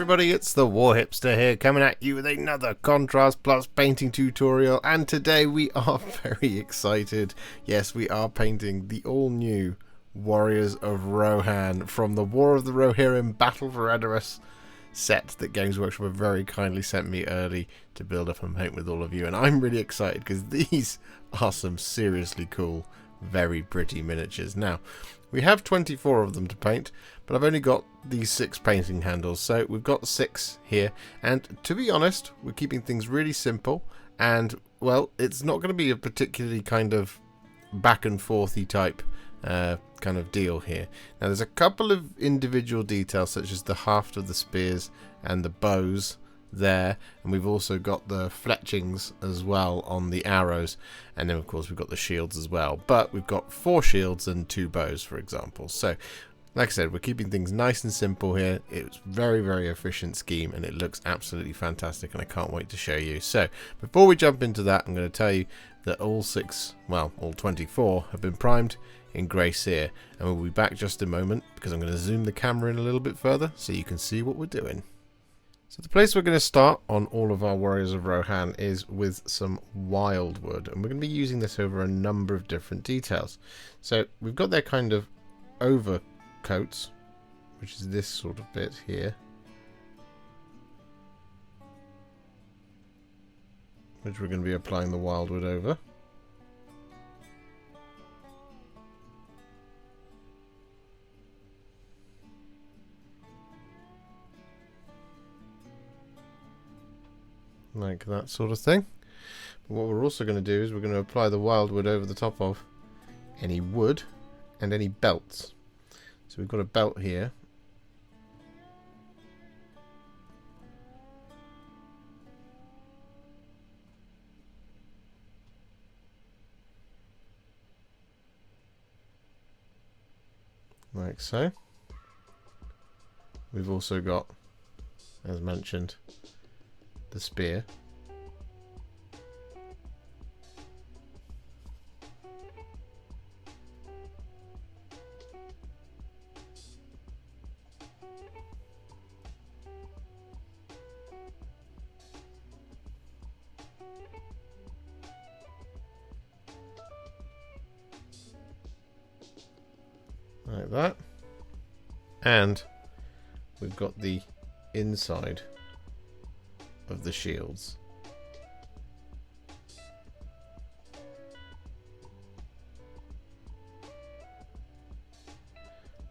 everybody, it's the Warhipster here, coming at you with another Contrast Plus painting tutorial, and today we are very excited. Yes, we are painting the all-new Warriors of Rohan from the War of the Rohirrim Battle of Edoras set that Games Workshop have very kindly sent me early to build up and paint with all of you, and I'm really excited because these are some seriously cool, very pretty miniatures. Now, we have 24 of them to paint, but I've only got these 6 painting handles, so we've got 6 here, and to be honest, we're keeping things really simple, and, well, it's not going to be a particularly kind of back and forthy type kind of deal here. Now, there's a couple of individual details, such as the haft of the spears and the bows there, and we've also got the fletchings as well on the arrows, and then of course we've got the shields as well, but we've got 4 shields and 2 bows, for example. So like I said, we're keeping things nice and simple here. It's very efficient scheme, and it looks absolutely fantastic, and I can't wait to show you. So before we jump into that, I'm going to tell you that all 24 have been primed in grey Seer, and we'll be back just a moment because I'm going to zoom the camera in a little bit further so you can see what we're doing. So the place we're going to start on all of our Warriors of Rohan is with some Wyldwood, and we're going to be using this over a number of different details. So we've got their kind of overcoats, which is this sort of bit here, which we're going to be applying the Wyldwood over. Like that sort of thing. But what we're also going to do is we're going to apply the Wyldwood over the top of any wood and any belts. So we've got a belt here. Like so. We've also got, as mentioned, the spear. Like that. And we've got the inside of the shields.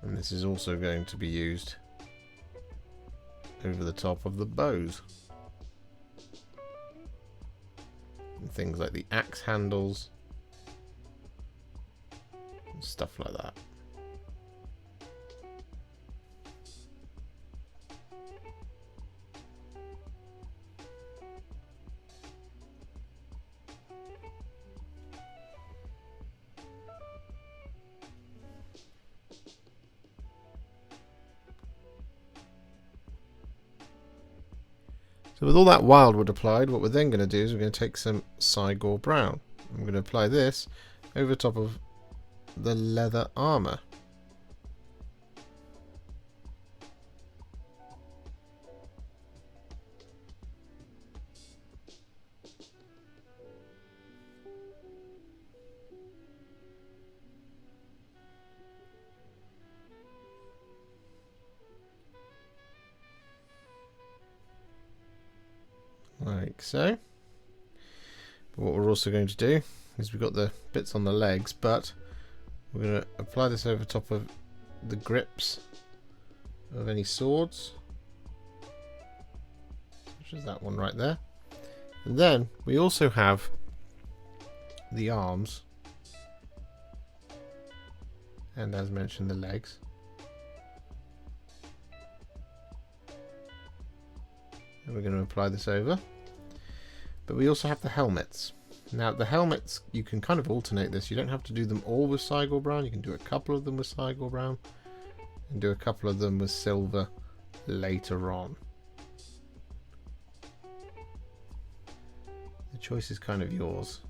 And this is also going to be used over the top of the bows. And things like the axe handles and stuff like that. So with all that Wyldwood applied, what we're then going to do is we're going to take some Cygor Brown. I'm going to apply this over top of the leather armour. Like so. But what we're also going to do is we've got the bits on the legs, but we're going to apply this over top of the grips of any swords, which is that one right there. And then we also have the arms, and as mentioned, the legs. And we're going to apply this over. But we also have the helmets. Now the helmets, you can kind of alternate this. You don't have to do them all with Cygor Brown. You can do a couple of them with Cygor Brown and do a couple of them with silver later on. The choice is kind of yours.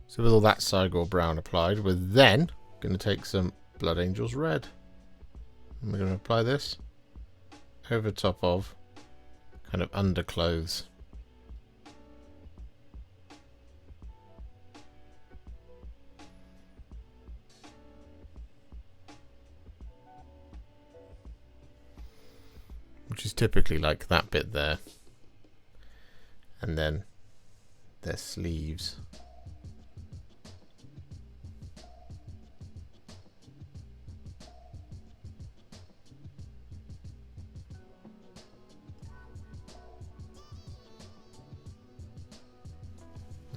So with all that Cygor Brown applied, we're then going to take some Blood Angels Red. And we're going to apply this over top of kind of underclothes. Which is typically like that bit there. And then their sleeves.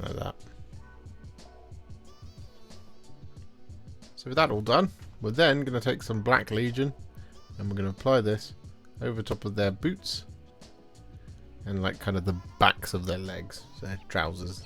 Like that. So with that all done, we're then going to take some Black Legion and we're going to apply this over top of their boots and like kind of the backs of their legs, so their trousers.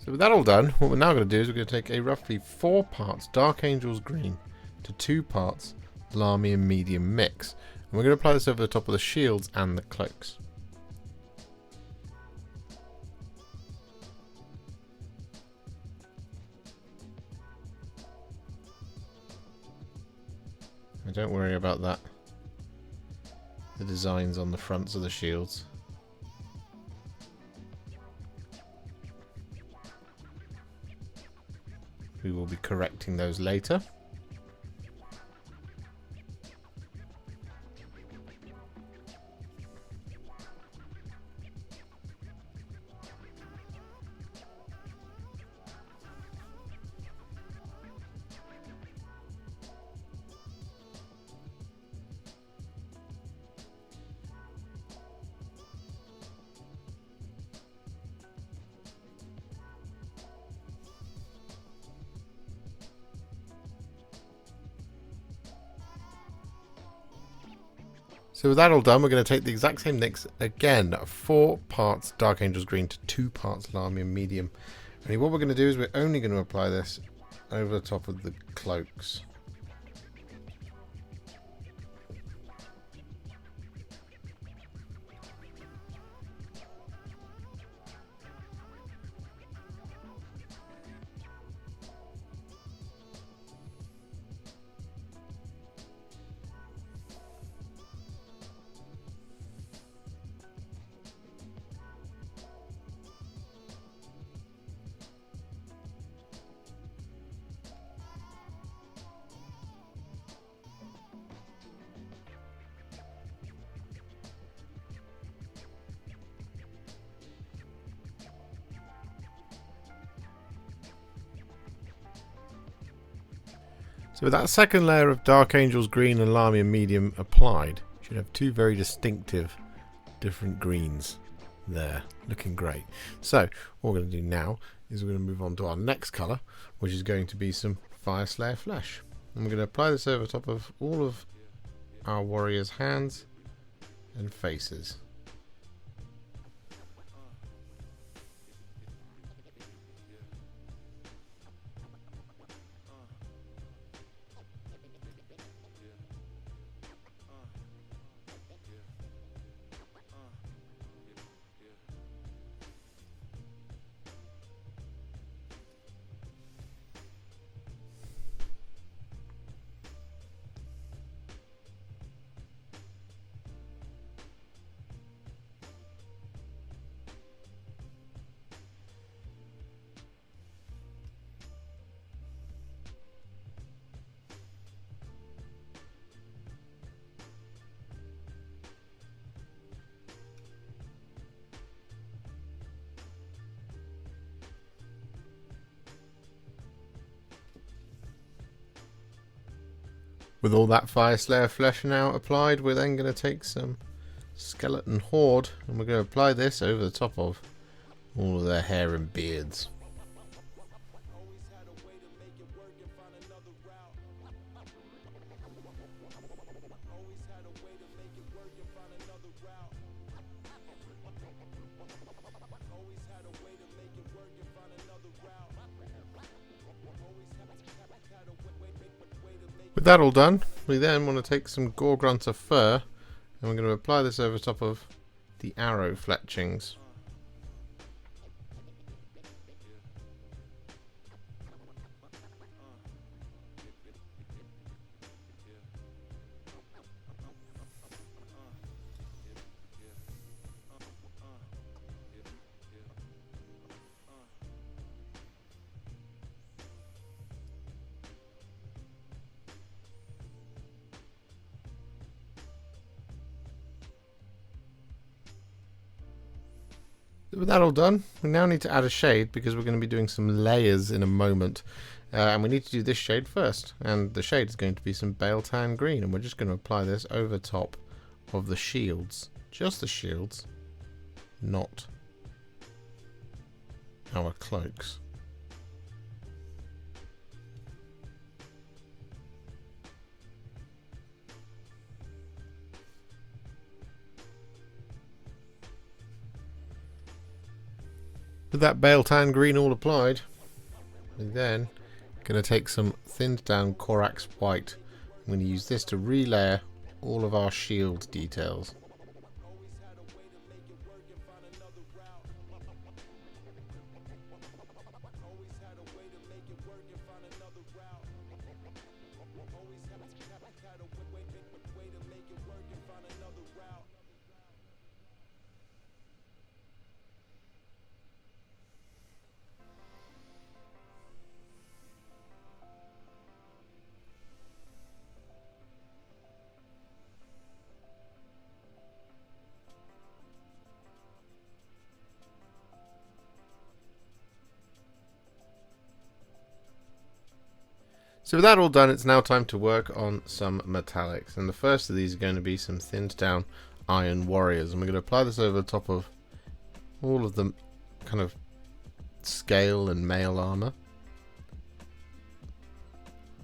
So with that all done, what we're now going to do is we're going to take a roughly 4 parts Dark Angels Green to 2 parts Lahmian Medium mix. And we're going to apply this over the top of the shields and the cloaks. And don't worry about that. The designs on the fronts of the shields. We will be correcting those later. So with that all done, we're going to take the exact same mix again, 4 parts Dark Angels Green to 2 parts Lahmian Medium. And what we're going to do is we're only going to apply this over the top of the cloaks. So with that second layer of Dark Angels Green and Lahmian Medium applied, you should have 2 very distinctive different greens there, looking great. So what we're going to do now is we're going to move on to our next colour, which is going to be some Fyreslayer Flesh. And we're going to apply this over top of all of our warriors' hands and faces. With all that Fyreslayer Flesh now applied, we're then going to take some Skeleton Horde and we're going to apply this over the top of all of their hair and beards. With that all done, we then want to take some Gore-Grunta Fur and we're going to apply this over top of the arrow fletchings. With that all done, we now need to add a shade because we're going to be doing some layers in a moment. And we need to do this shade first. And the shade is going to be some Biel-Tan Green. And we're just going to apply this over top of the shields. Just the shields, not our cloaks. With that Biel-Tan Green all applied, we're then going to take some thinned down Corax White. I'm going to use this to relayer all of our shield details. So with that all done, it's now time to work on some metallics. And the first of these are going to be some thinned down Iron Warriors. And we're going to apply this over the top of all of the kind of scale and mail armor.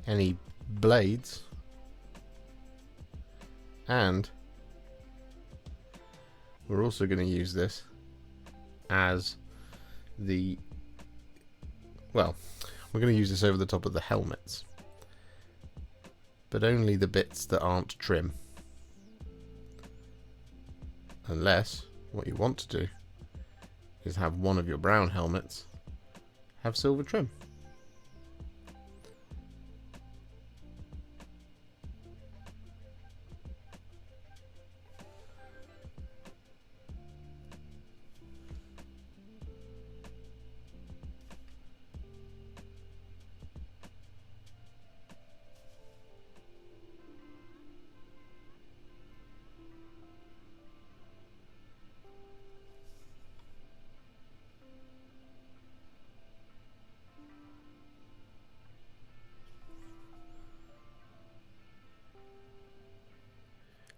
Any blades. And we're also going to use this as the, well, we're going to use this over the top of the helmets. But only the bits that aren't trim. Unless what you want to do is have one of your brown helmets have silver trim.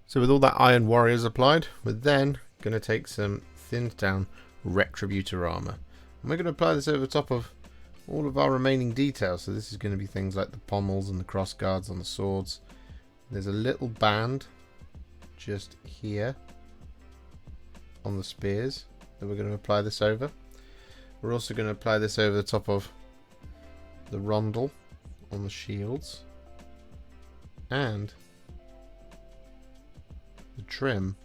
So with all that Iron Warriors applied, we're then going to take some thinned down Retributor Armour. And we're going to apply this over the top of all of our remaining details. So this is going to be things like the pommels and the cross guards on the swords. There's a little band just here on the spears that we're going to apply this over. We're also going to apply this over the top of the rondel on the shields. And the trim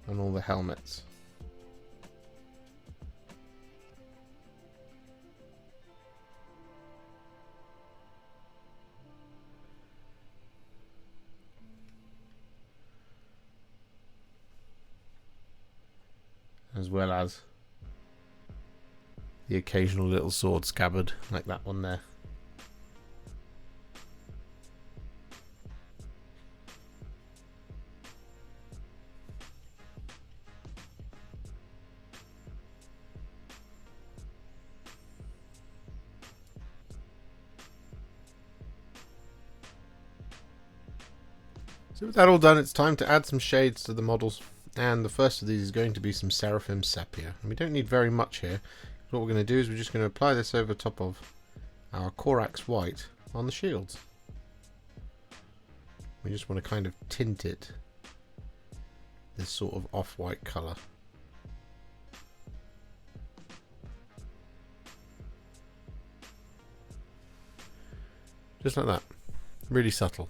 on all the helmets. As well as the occasional little sword scabbard like that one there. So with that all done, it's time to add some shades to the models. And the first of these is going to be some Seraphim Sepia. And we don't need very much here. What we're going to do is we're just going to apply this over top of our Corax White on the shields. We just want to kind of tint it this sort of off-white colour. Just like that. Really subtle.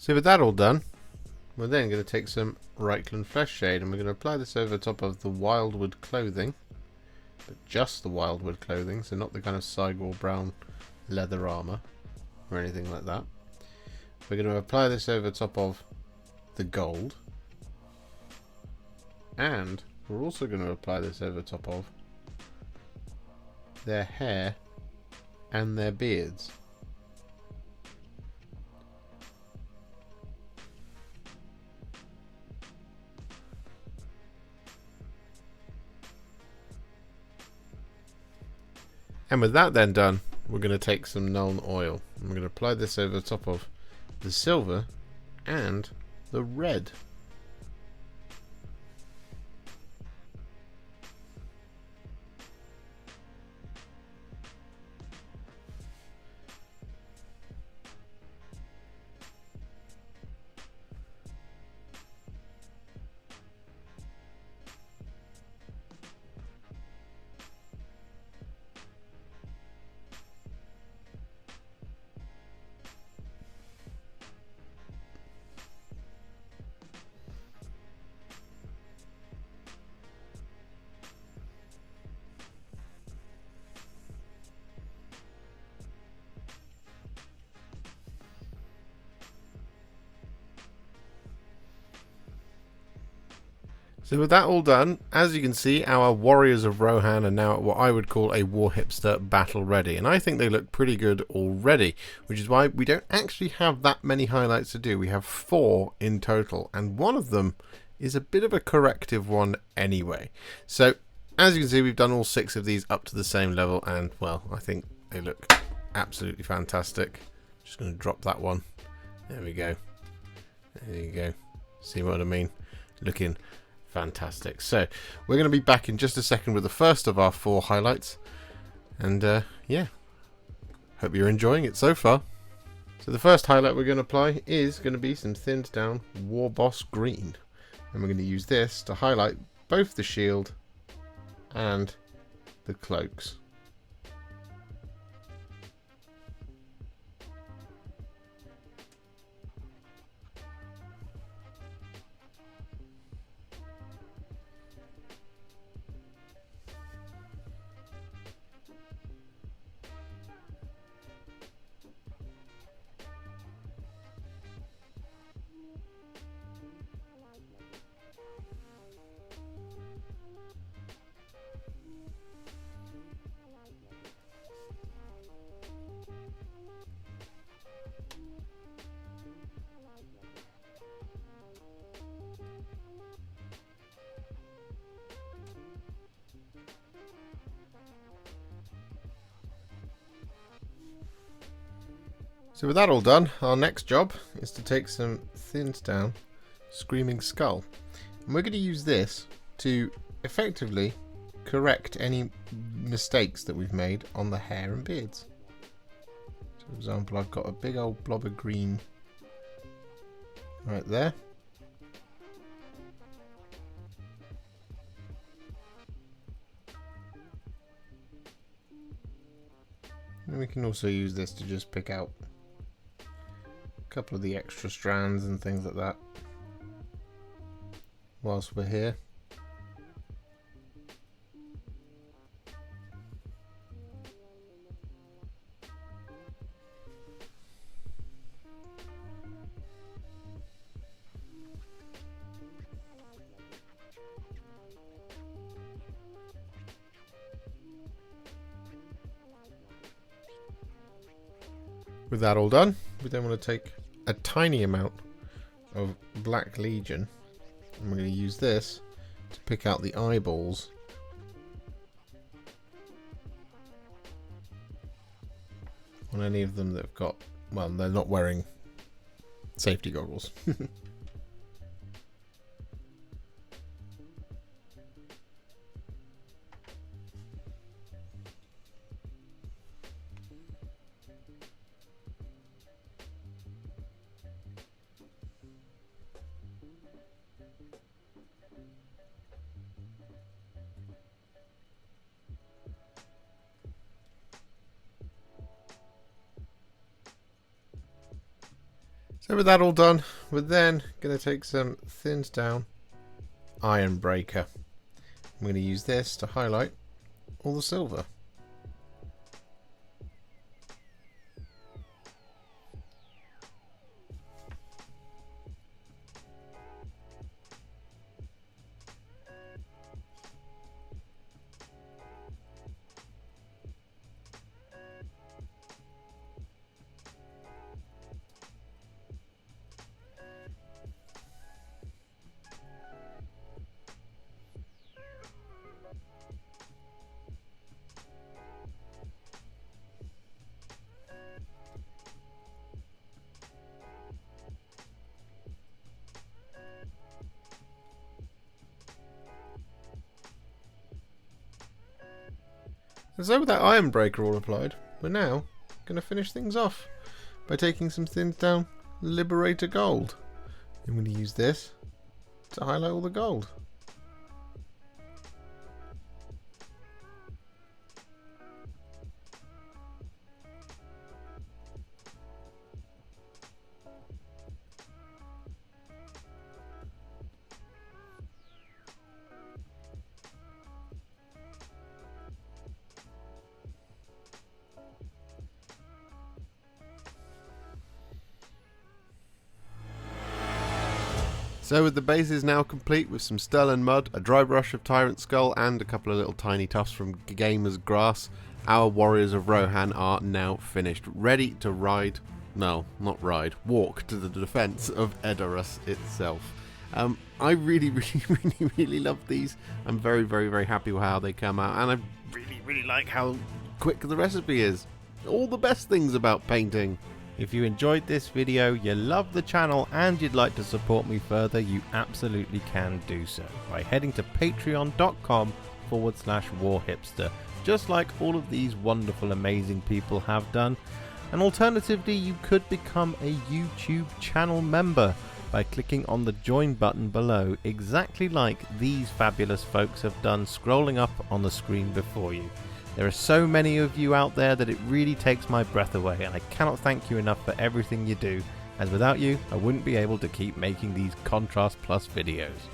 So with that all done, we're then going to take some Reikland Fleshshade and we're going to apply this over top of the Wyldwood clothing. But just the Wyldwood clothing, so not the kind of Cygor Brown leather armour or anything like that. We're going to apply this over top of the gold. And we're also going to apply this over top of their hair and their beards. And with that then done, we're going to take some Nuln oil and we're going to apply this over the top of the silver and the red. So with that all done, as you can see, our Warriors of Rohan are now at what I would call a Warhipster battle ready. And I think they look pretty good already, which is why we don't actually have that many highlights to do. We have 4 in total, and one of them is a bit of a corrective one anyway. So as you can see, we've done all 6 of these up to the same level, and well, I think they look absolutely fantastic. Just going to drop that one. There we go. There you go. See what I mean? Looking fantastic. So we're going to be back in just a second with the first of our 4 highlights, and yeah, hope you're enjoying it so far. So the first highlight we're going to apply is going to be some thinned down Warboss Green, and we're going to use this to highlight both the shield and the cloaks. So with that all done, our next job is to take some thinned down Screaming Skull. And we're going to use this to effectively correct any mistakes that we've made on the hair and beards. So for example, I've got a big old blob of green right there. And we can also use this to just pick out a couple of the extra strands and things like that whilst we're here. With that all done, we then want to take a tiny amount of Black Legion, and we're going to use this to pick out the eyeballs on any of them that have got well, they're not wearing safety goggles. So with that all done, we're then going to take some thinned down Ironbreaker. I'm going to use this to highlight all the silver. And so with that Ironbreaker all applied, we're now going to finish things off by taking some thinned down Liberator Gold. I'm going to use this to highlight all the gold. So with the bases now complete with some Stellan Mud, a dry brush of Tyrant Skull and a couple of little tiny tufts from Gamer's Grass, our Warriors of Rohan are now finished, ready to ride, no, not ride, walk to the defense of Edoras itself. I really love these. I'm very happy with how they come out, and I really like how quick the recipe is. All the best things about painting. If you enjoyed this video, you love the channel and you'd like to support me further, you absolutely can do so by heading to patreon.com/warhipster, just like all of these wonderful amazing people have done. And alternatively, you could become a YouTube channel member by clicking on the join button below, exactly like these fabulous folks have done scrolling up on the screen before you. There are so many of you out there that it really takes my breath away, and I cannot thank you enough for everything you do, as without you I wouldn't be able to keep making these Contrast Plus videos.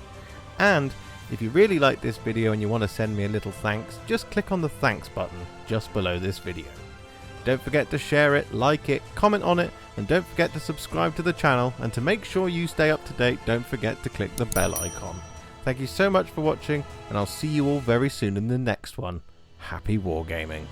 And if you really like this video and you want to send me a little thanks, just click on the thanks button just below this video. Don't forget to share it, like it, comment on it, and don't forget to subscribe to the channel, and to make sure you stay up to date, don't forget to click the bell icon. Thank you so much for watching, and I'll see you all very soon in the next one. Happy wargaming.